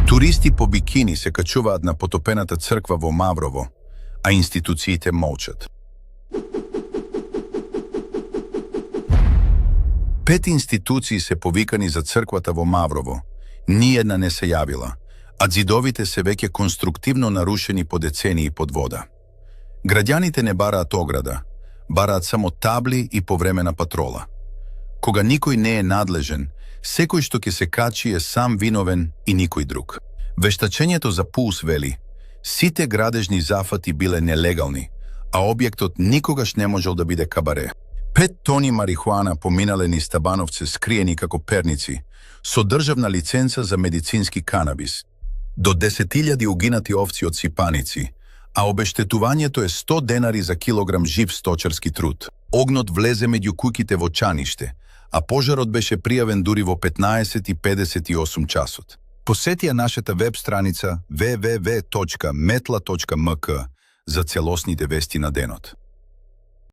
Туристи по бикини се качуваат на потопената црква во Маврово, а институциите молчат. 5 институции се повикани за црквата во Маврово. Ниедна не се јавила, а ѕидовите се веќе конструктивно нарушени по децении под вода. Граѓаните не бараат ограда, бараат само табли и повремена патрола. Кога никој не е надлежен, секој што ќе се качи е сам виновен и никој друг. Вештачењето за Пулс вели, сите градежни зафати биле нелегални, а објектот никогаш не можел да биде кабаре. 5 тони марихуана поминале низ Табановце скриени како перници, со државна лиценца за медицински канабис. До 10.000 угинати овци од сипаници, а обештетувањето е 100 денари за килограм жив сточарски труд. Огнот влезе меѓу куќите во Чаниште, а пожарот беше пријавен дури во 15:58 часот. Посети ја нашата веб страница www.metla.mk за целосните вести на денот.